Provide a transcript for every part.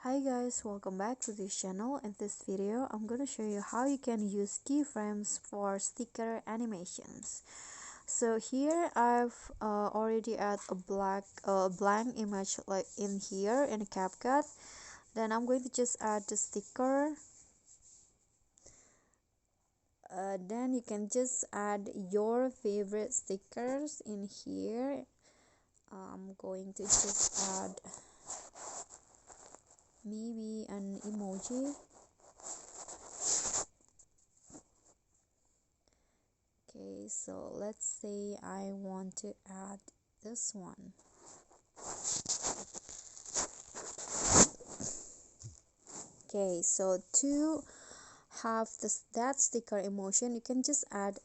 Hi guys, welcome back to this channel. In this video I'm gonna show you how you can use keyframes for sticker animations. So here I've already add a blank image like in here in CapCut. Then I'm going to just add the sticker. Then you can just add your favorite stickers in here. I'm going to just add maybe an emoji. Okay, so let's say I want to add this one. Okay, so to have that sticker emotion, you can just add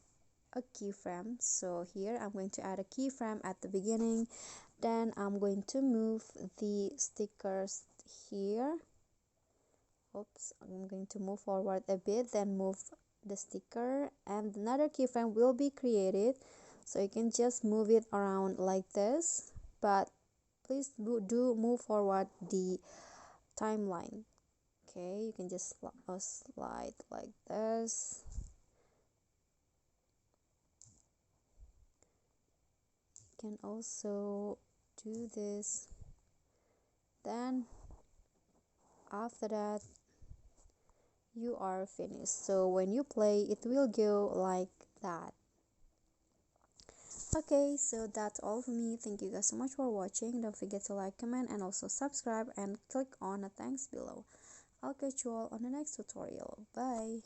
a keyframe. So here I'm going to add a keyframe at the beginning. Then I'm going to move the stickers here. Oops, I'm going to move forward a bit, then move the sticker, and another keyframe will be created. So you can just move it around like this, but please do move forward the timeline. Okay, you can just slide like this. You can also do this. Then after that you are finished. So when you play, it will go like that. Okay, so that's all for me. Thank you guys so much for watching. Don't forget to like, comment, and also subscribe, and click on the thanks below. I'll catch you all on the next tutorial. Bye.